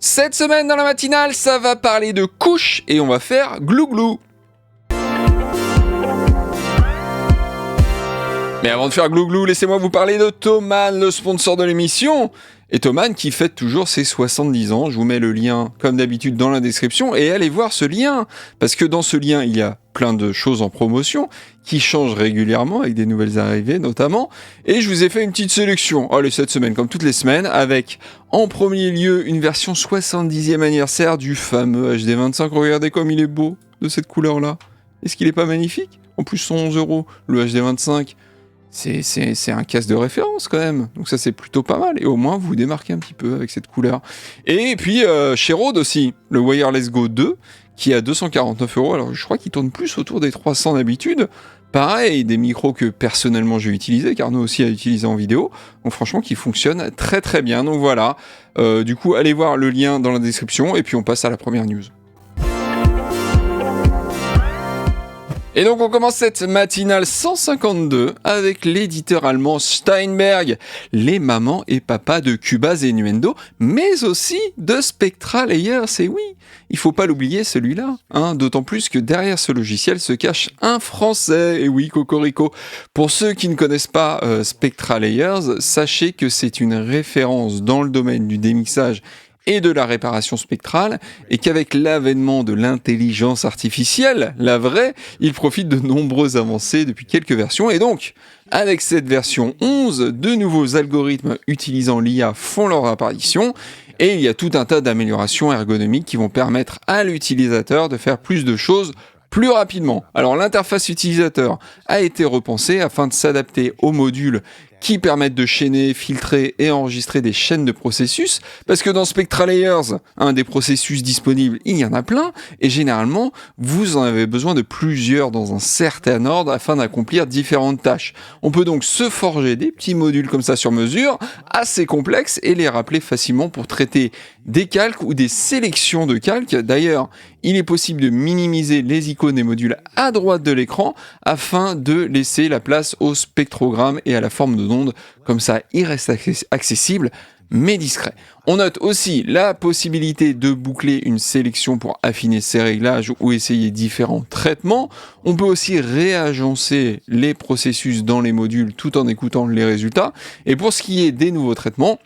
Cette semaine dans la matinale, ça va parler de couches et on va faire glou-glou. Mais avant de faire glou-glou, laissez-moi vous parler de Thomann, le sponsor de l'émission. Et Thomann qui fête toujours ses 70 ans. Je vous mets le lien, comme d'habitude, dans la description. Et allez voir ce lien. Parce que dans ce lien, il y a plein de choses en promotion qui changent régulièrement, avec des nouvelles arrivées notamment. Et je vous ai fait une petite sélection, allez, cette semaine, comme toutes les semaines, avec en premier lieu une version 70e anniversaire du fameux HD25. Regardez comme il est beau, de cette couleur-là. Est-ce qu'il est pas magnifique ? En plus, 111 €, le HD25. C'est un casque de référence quand même, donc ça c'est plutôt pas mal, et au moins vous vous démarquez un petit peu avec cette couleur. Et puis chez Rode aussi, le Wireless Go 2, qui est à 249 €, alors je crois qu'il tourne plus autour des 300 d'habitude, pareil, des micros que personnellement je vais utiliser, car nous aussi à utiliser en vidéo, donc franchement qui fonctionne très très bien, donc voilà, du coup allez voir le lien dans la description, et puis on passe à la première news. Et donc on commence cette matinale 152 avec l'éditeur allemand Steinberg, les mamans et papas de Cubase et Nuendo, mais aussi de Spectra Layers, et oui, il faut pas l'oublier celui-là, d'autant plus que derrière ce logiciel se cache un français, et oui, cocorico. Pour ceux qui ne connaissent pas Spectra Layers, sachez que c'est une référence dans le domaine du démixage et de la réparation spectrale, et qu'avec l'avènement de l'intelligence artificielle, la vraie, il profite de nombreuses avancées depuis quelques versions, et donc, avec cette version 11, de nouveaux algorithmes utilisant l'IA font leur apparition, et il y a tout un tas d'améliorations ergonomiques qui vont permettre à l'utilisateur de faire plus de choses plus rapidement. Alors l'interface utilisateur a été repensée afin de s'adapter aux modules qui permettent de chaîner, filtrer et enregistrer des chaînes de processus, parce que dans Spectra Layers, des processus disponibles, il y en a plein, et généralement, vous en avez besoin de plusieurs dans un certain ordre afin d'accomplir différentes tâches. On peut donc se forger des petits modules comme ça sur mesure, assez complexes, et les rappeler facilement pour traiter des calques ou des sélections de calques. D'ailleurs, il est possible de minimiser les icônes des modules à droite de l'écran afin de laisser la place au spectrogramme et à la forme de onde, comme ça il reste accessible mais discret. On note aussi la possibilité de boucler une sélection pour affiner ses réglages ou essayer différents traitements. On peut aussi réagencer les processus dans les modules tout en écoutant les résultats. Et pour ce qui est des nouveaux traitements,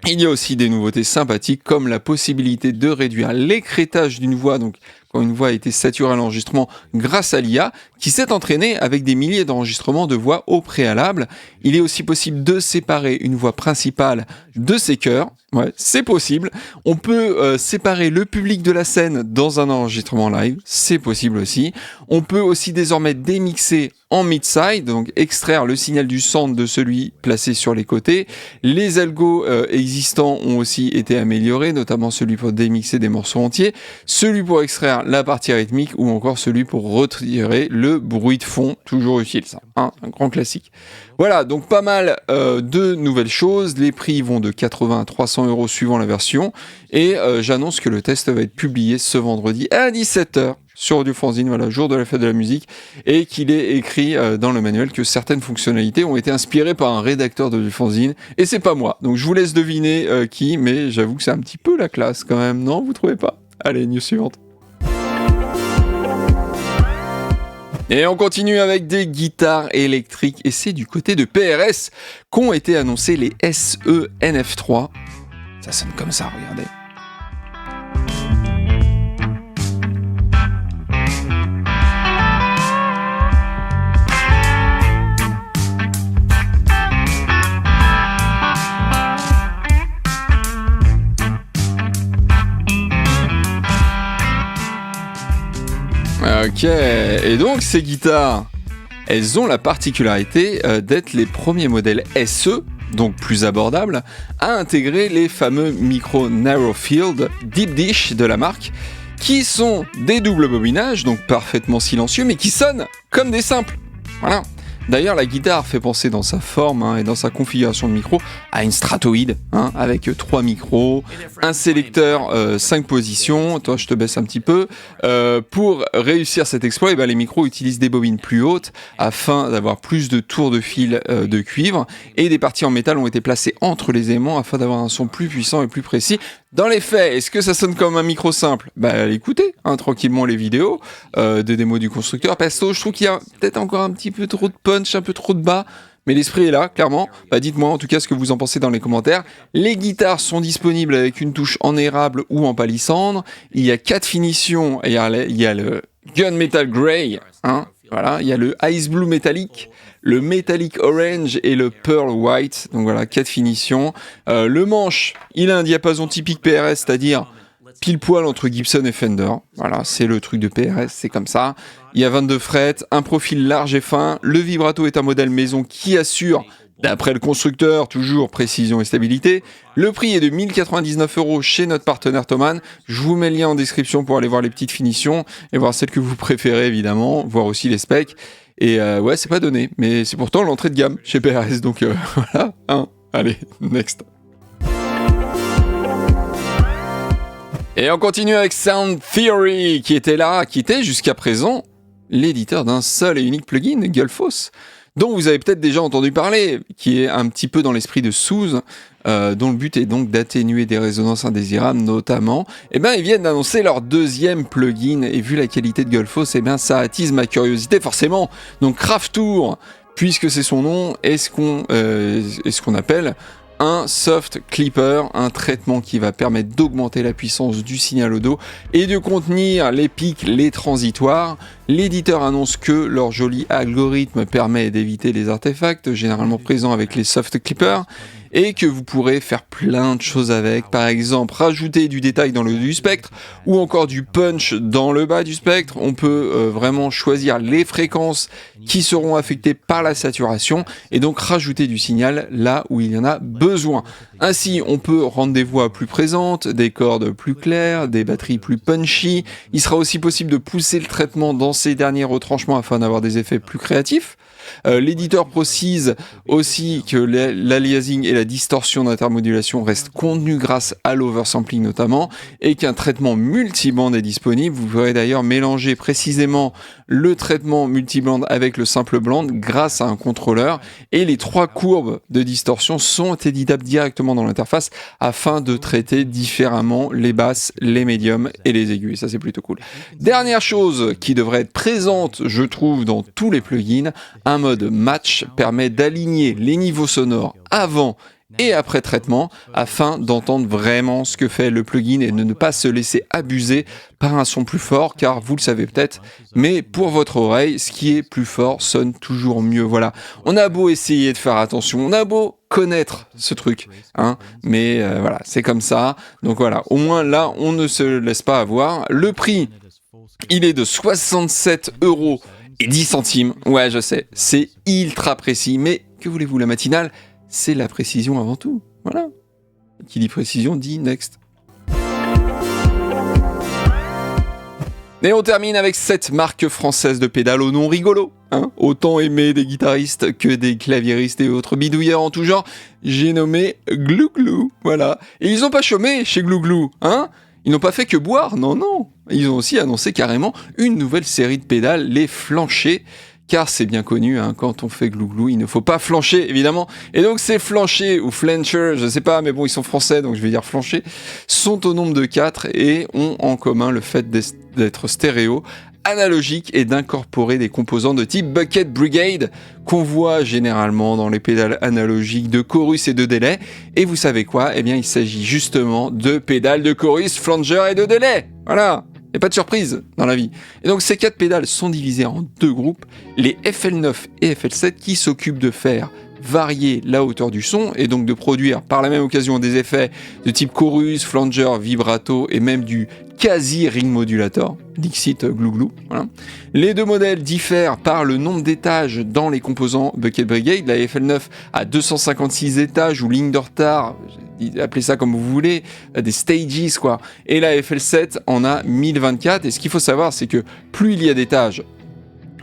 il y a aussi des nouveautés sympathiques comme la possibilité de réduire l'écrêtage d'une voix, donc quand une voix a été saturée à l'enregistrement grâce à l'IA, qui s'est entraînée avec des milliers d'enregistrements de voix au préalable. Il est aussi possible de séparer une voix principale de ses chœurs. Ouais, c'est possible. On peut séparer le public de la scène dans un enregistrement live, c'est possible aussi. On peut aussi désormais démixer en mid-side, donc extraire le signal du centre de celui placé sur les côtés. Les algos existants ont aussi été améliorés, notamment celui pour démixer des morceaux entiers, celui pour extraire la partie rythmique ou encore celui pour retirer le bruit de fond, toujours utile ça, un grand classique. Voilà, donc pas mal de nouvelles choses, les prix vont de 80 à 300 € suivant la version, et j'annonce que le test va être publié ce vendredi à 17h sur Audiofanzine, voilà, jour de la fête de la musique, et qu'il est écrit dans le manuel que certaines fonctionnalités ont été inspirées par un rédacteur d'Audiofanzine, et c'est pas moi, donc je vous laisse deviner qui, mais j'avoue que c'est un petit peu la classe quand même, non, vous trouvez pas ? Allez, news suivante. Et on continue avec des guitares électriques, et c'est du côté de PRS qu'ont été annoncés les SE NF3. Ça sonne comme ça, regardez. Ok, et donc ces guitares, elles ont la particularité d'être les premiers modèles SE, donc plus abordables, à intégrer les fameux micros Narrow Field Deep Dish de la marque, qui sont des doubles bobinages, donc parfaitement silencieux, mais qui sonnent comme des simples. Voilà. D'ailleurs, la guitare fait penser dans sa forme et dans sa configuration de micro à une Stratoid, avec 3 micros, un sélecteur 5 positions. Toi, je te baisse un petit peu. Pour réussir cet exploit, les micros utilisent des bobines plus hautes afin d'avoir plus de tours de fil de cuivre, et des parties en métal ont été placées entre les aimants afin d'avoir un son plus puissant et plus précis. Dans les faits, est-ce que ça sonne comme un micro simple ? Bah écoutez, tranquillement les vidéos des démos du constructeur. Perso, je trouve qu'il y a peut-être encore un petit peu trop de punch, un peu trop de bas. Mais l'esprit est là, clairement. Bah dites-moi en tout cas ce que vous en pensez dans les commentaires. Les guitares sont disponibles avec une touche en érable ou en palissandre. Il y a 4 finitions. Il y a le Gunmetal Grey, voilà. Il y a le Ice Blue métallique, le Metallic Orange et le Pearl White. Donc voilà, 4 finitions. Le manche, il a un diapason typique PRS, c'est-à-dire pile poil entre Gibson et Fender. Voilà, c'est le truc de PRS, c'est comme ça. Il y a 22 frettes, un profil large et fin. Le vibrato est un modèle maison qui assure, d'après le constructeur, toujours précision et stabilité. Le prix est de 1099 € chez notre partenaire Thomann. Je vous mets le lien en description pour aller voir les petites finitions et voir celles que vous préférez évidemment, voir aussi les specs. Et ouais, c'est pas donné, mais c'est pourtant l'entrée de gamme chez PRS, donc voilà. Allez, next. Et on continue avec Sound Theory, qui était jusqu'à présent l'éditeur d'un seul et unique plugin, Gullfoss, dont vous avez peut-être déjà entendu parler, qui est un petit peu dans l'esprit de Soothe, dont le but est donc d'atténuer des résonances indésirables notamment. Et ben ils viennent d'annoncer leur deuxième plugin, et vu la qualité de Gullfoss, et ben ça attise ma curiosité forcément. Donc Craftour, puisque c'est son nom, est ce qu'on appelle un soft clipper, un traitement qui va permettre d'augmenter la puissance du signal audio et de contenir les pics, les transitoires. L'éditeur annonce que leur joli algorithme permet d'éviter les artefacts généralement présents avec les soft clippers et que vous pourrez faire plein de choses avec, par exemple rajouter du détail dans le haut du spectre ou encore du punch dans le bas du spectre. On peut vraiment choisir les fréquences qui seront affectées par la saturation et donc rajouter du signal là où il y en a besoin. Ainsi, on peut rendre des voix plus présentes, des cordes plus claires, des batteries plus punchy. Il sera aussi possible de pousser le traitement dans ces derniers retranchements afin d'avoir des effets plus créatifs. L'éditeur précise aussi que l'aliasing et la distorsion d'intermodulation restent contenus grâce à l'oversampling notamment, et qu'un traitement multiband est disponible. Vous pourrez d'ailleurs mélanger précisément le traitement multiband avec le simple band grâce à un contrôleur, et les 3 courbes de distorsion sont éditables directement dans l'interface afin de traiter différemment les basses, les médiums et les aigus. Ça c'est plutôt cool. Dernière chose qui devrait être présente, je trouve, dans tous les plugins, un mode match permet d'aligner les niveaux sonores avant et après traitement afin d'entendre vraiment ce que fait le plugin et de ne pas se laisser abuser par un son plus fort, car vous le savez peut-être, mais pour votre oreille, ce qui est plus fort sonne toujours mieux. Voilà, on a beau essayer de faire attention, on a beau connaître ce truc, mais voilà, c'est comme ça. Donc voilà, au moins là, on ne se laisse pas avoir. Le prix, il est de 67,10 €. Ouais, je sais, c'est ultra précis, mais que voulez-vous, la matinale, c'est la précision avant tout. Voilà. Qui dit précision dit next. Et on termine avec cette marque française de pédales au nom rigolo. Autant aimé des guitaristes que des claviéristes et autres bidouilleurs en tout genre. J'ai nommé Glouglou. Voilà. Et ils ont pas chômé chez Glouglou, Ils n'ont pas fait que boire, non. Ils ont aussi annoncé carrément une nouvelle série de pédales, les flanchers, car c'est bien connu, quand on fait glouglou, il ne faut pas flancher, évidemment. Et donc ces flanchers, ou flanchers, je sais pas, mais bon, ils sont français, donc je vais dire flanchers, sont au nombre de 4 et ont en commun le fait d'être stéréo, analogique et d'incorporer des composants de type Bucket Brigade qu'on voit généralement dans les pédales analogiques de chorus et de délai. Et vous savez quoi ? Eh bien, il s'agit justement de pédales de chorus, flanger et de délai. Voilà. Et pas de surprise dans la vie. Et donc ces 4 pédales sont divisées en 2 groupes, les FL9 et FL7 qui s'occupent de faire varier la hauteur du son et donc de produire par la même occasion des effets de type chorus, flanger, vibrato et même du quasi ring modulator, Dixit Glouglou. Voilà. Les 2 modèles diffèrent par le nombre d'étages dans les composants Bucket Brigade. La FL9 a 256 étages ou lignes de retard, appelez ça comme vous voulez, des stages quoi. Et la FL7 en a 1024. Et ce qu'il faut savoir, c'est que plus il y a d'étages,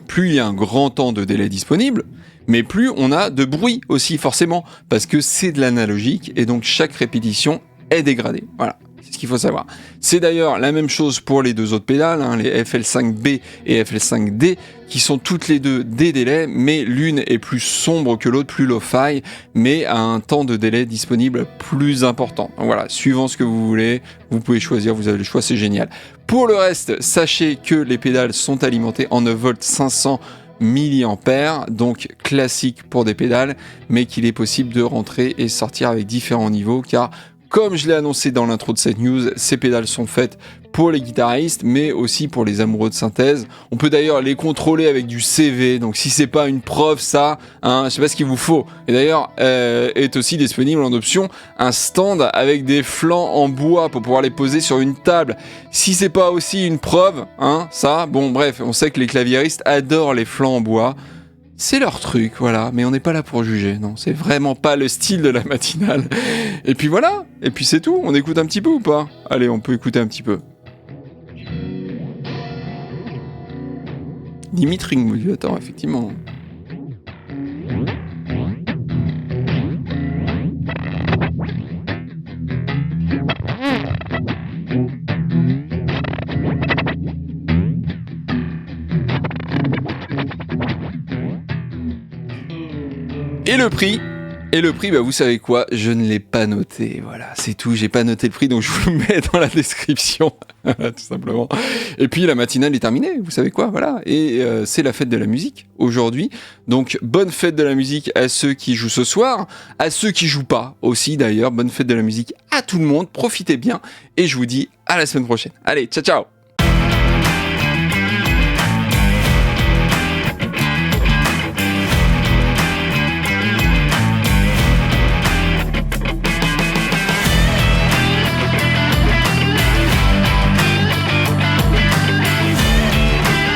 plus il y a un grand temps de délai disponible, mais plus on a de bruit aussi forcément, parce que c'est de l'analogique et donc chaque répétition est dégradée. Voilà, c'est C'est ce qu'il faut savoir. C'est d'ailleurs la même chose pour les deux autres pédales, hein, les FL5B et FL5D, qui sont toutes les deux des délais, mais l'une est plus sombre que l'autre, plus lo-fi, mais a un temps de délai disponible plus important. Donc voilà, suivant ce que vous voulez, vous pouvez choisir, vous avez le choix, c'est génial. Pour le reste, sachez que les pédales sont alimentées en 9 volts 500 mA, donc classique pour des pédales, mais qu'il est possible de rentrer et sortir avec différents niveaux, car comme je l'ai annoncé dans l'intro de cette news, ces pédales sont faites pour les guitaristes, mais aussi pour les amoureux de synthèse. On peut d'ailleurs les contrôler avec du CV, donc si c'est pas une preuve, ça, je sais pas ce qu'il vous faut. Et d'ailleurs, est aussi disponible en option un stand avec des flancs en bois pour pouvoir les poser sur une table. Si c'est pas aussi une preuve, ça, bon bref, on sait que les claviéristes adorent les flancs en bois. C'est leur truc, voilà, mais on n'est pas là pour juger, non, c'est vraiment pas le style de la matinale. Et puis voilà, et puis c'est tout, on écoute un petit peu ou pas ? Allez, on peut écouter un petit peu. Dimitri Moulator, effectivement. Et le prix, bah vous savez quoi, je ne l'ai pas noté, voilà, c'est tout, j'ai pas noté le prix, donc je vous le mets dans la description, tout simplement. Et puis la matinale est terminée, vous savez quoi, voilà, et c'est la fête de la musique, aujourd'hui, donc bonne fête de la musique à ceux qui jouent ce soir, à ceux qui jouent pas aussi d'ailleurs, bonne fête de la musique à tout le monde, profitez bien, et je vous dis à la semaine prochaine. Allez, ciao ciao.